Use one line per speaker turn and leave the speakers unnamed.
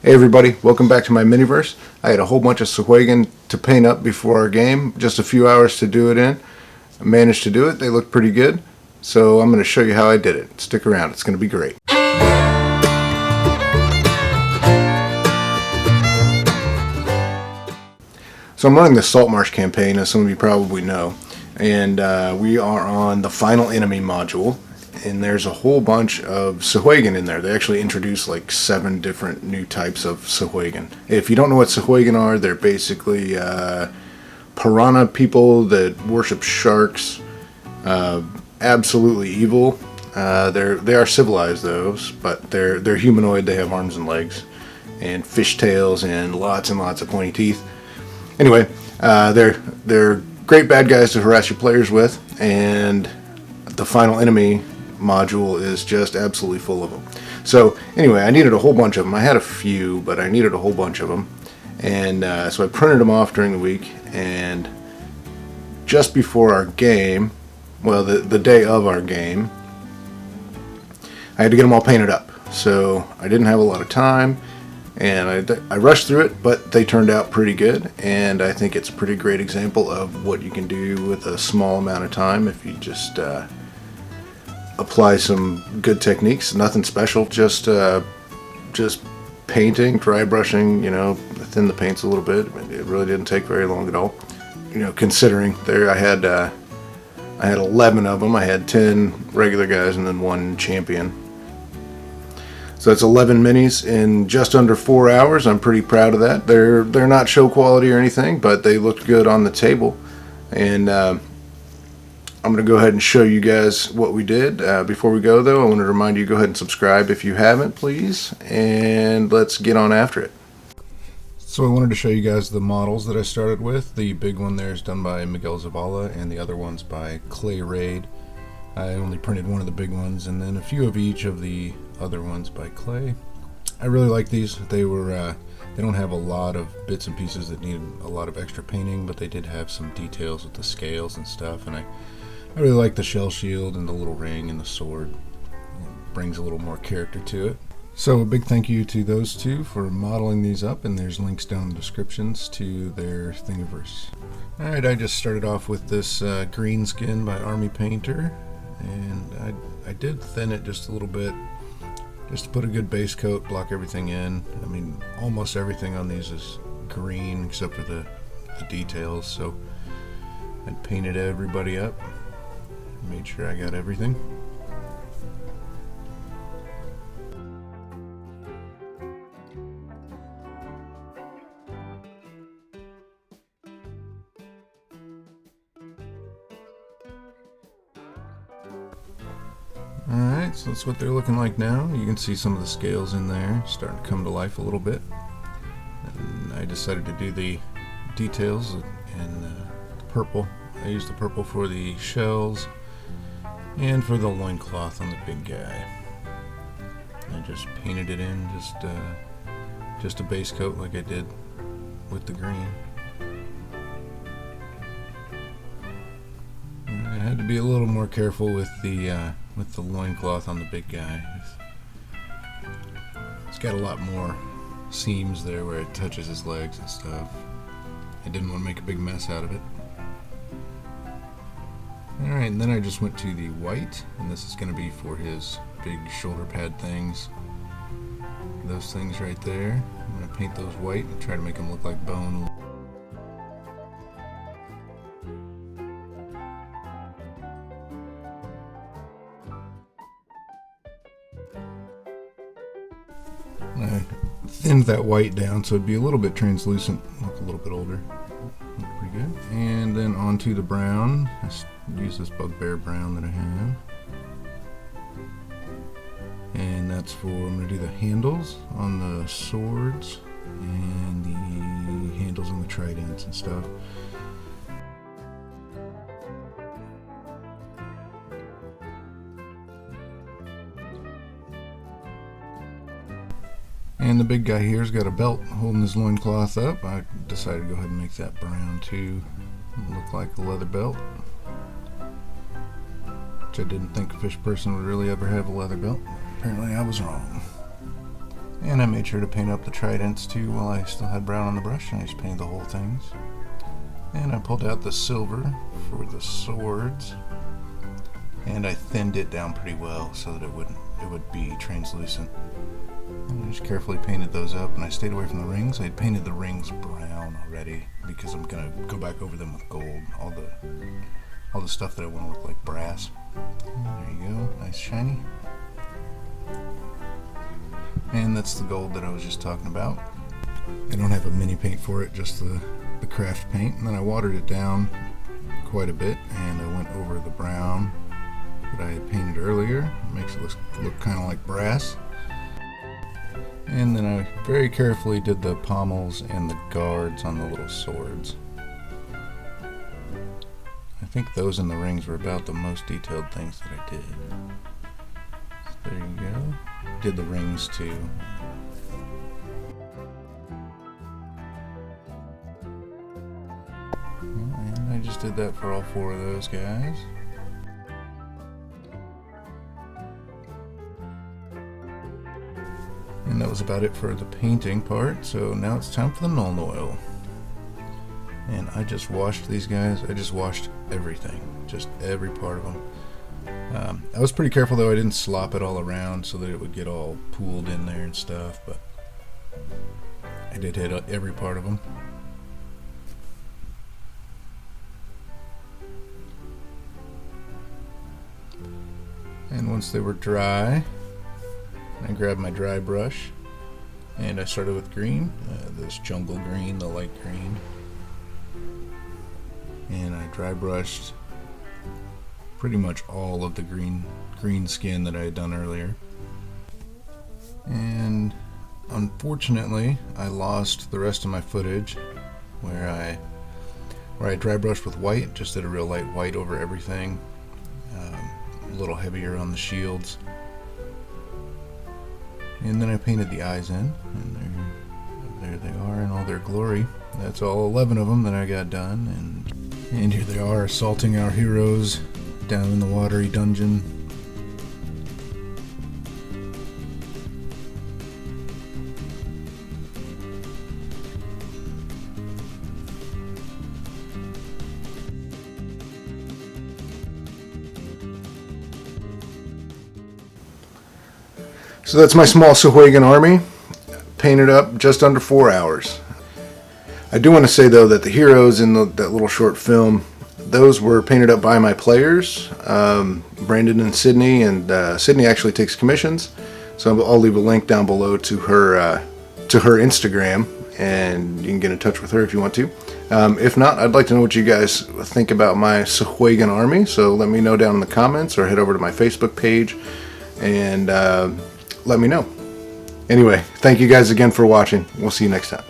Hey everybody, welcome back to my miniverse. I had a whole bunch of Sahuagin to paint up before our game, just a few hours to do it in. I managed to do it, they look pretty good, so I'm going to show you how I did it. Stick around, it's going to be great. So I'm running the Salt Marsh campaign, as some of you probably know, and we are on the Final Enemy module. And there's a whole bunch of Sahuagin in there. They actually introduced like 7 different new types of Sahuagin. If you don't know what Sahuagin are, they're basically piranha people that worship sharks. Absolutely evil. They are civilized though, but they're humanoid. They have arms and legs, and fish tails, and lots of pointy teeth. Anyway, they're great bad guys to harass your players with, and the Final Enemy module is just absolutely full of them. So anyway, I needed a whole bunch of them. I had a few, but I needed a whole bunch of them, and so I printed them off during the week. And just before our game, well, the day of our game, I had to get them all painted up. So I didn't have a lot of time, and I rushed through it, but they turned out pretty good. And I think it's a pretty great example of what you can do with a small amount of time if you just apply some good techniques. Nothing special, just painting, dry brushing, thin the paints a little bit. It really didn't take very long at all. Considering I had 11 of them. I had 10 regular guys and then 1 champion. So that's 11 minis in just under 4 hours. I'm pretty proud of that. They're not show quality or anything, but they looked good on the table. And I'm going to go ahead and show you guys what we did. Before we go, though, I want to remind you, go ahead and subscribe if you haven't, please. And let's get on after it. So I wanted to show you guys the models that I started with. The big one there is done by Miguel Zavala, and the other one's by Clay Raid. I only printed one of the big ones, and then a few of each of the other ones by Clay. I really like these. They don't have a lot of bits and pieces that need a lot of extra painting, but they did have some details with the scales and stuff, and I really like the shell shield and the little ring and the sword. It brings a little more character to it. So a big thank you to those two for modeling these up, and there's links down in the descriptions to their Thingiverse. Alright, I just started off with this green skin by Army Painter, and I did thin it just a little bit, just to put a good base coat, block everything in. I mean, almost everything on these is green except for the details, so I painted everybody up. Made sure I got everything. Alright, so that's what they're looking like now. You can see some of the scales in there starting to come to life a little bit. And I decided to do the details in the purple. I used the purple for the shells and for the loincloth on the big guy. I just painted it in, just a base coat like I did with the green. And I had to be a little more careful with the loincloth on the big guy. It's got a lot more seams there where it touches his legs and stuff. I didn't want to make a big mess out of it. Alright, and then I just went to the white, and this is going to be for his big shoulder pad things. Those things right there. I'm going to paint those white and try to make them look like bone. I thinned that white down so it'd be a little bit translucent, look a little bit older. Look pretty good. And then onto the brown. I use this bugbear brown that I have. And that's for, I'm going to do the handles on the swords and the handles on the tridents and stuff. And the big guy here's got a belt holding his loincloth up. I decided to go ahead and make that brown too. Look like a leather belt. Which I didn't think a fish person would really ever have a leather belt. Apparently I was wrong. And I made sure to paint up the tridents too while I still had brown on the brush, and I just painted the whole things. And I pulled out the silver for the swords, and I thinned it down pretty well so that it would be translucent. And I just carefully painted those up, and I stayed away from the rings. I had painted the rings brown already because I'm gonna go back over them with gold, all the stuff that I want to look like brass. And there you go, nice shiny. And that's the gold that I was just talking about. I don't have a mini paint for it, just the craft paint. And then I watered it down quite a bit, and I went over the brown that I had painted earlier. It makes it look kind of like brass. And then I very carefully did the pommels and the guards on the little swords. I think those and the rings were about the most detailed things that I did. So there you go. Did the rings too. And I just did that for all 4 of those guys. And that was about it for the painting part, so now it's time for the Nuln Oil. And I just washed these guys. I just washed everything, just every part of them. I was pretty careful though, I didn't slop it all around so that it would get all pooled in there and stuff, but I did hit every part of them. And once they were dry, I grabbed my dry brush and I started with green, this jungle green, the light green. And I dry brushed pretty much all of the green skin that I had done earlier. And unfortunately, I lost the rest of my footage where I dry brushed with white, just did a real light white over everything, a little heavier on the shields. And then I painted the eyes in, and there they are in all their glory. That's all 11 of them that I got done, and here they are assaulting our heroes down in the watery dungeon. So that's my small Sahuagin army, painted up just under 4 hours. I do want to say though that the heroes in that little short film, those were painted up by my players, Brandon and Sydney, and Sydney actually takes commissions, so I'll leave a link down below to her Instagram, and you can get in touch with her if you want to. If not, I'd like to know what you guys think about my Sahuagin army, so let me know down in the comments or head over to my Facebook page and let me know. Anyway, thank you guys again for watching. We'll see you next time.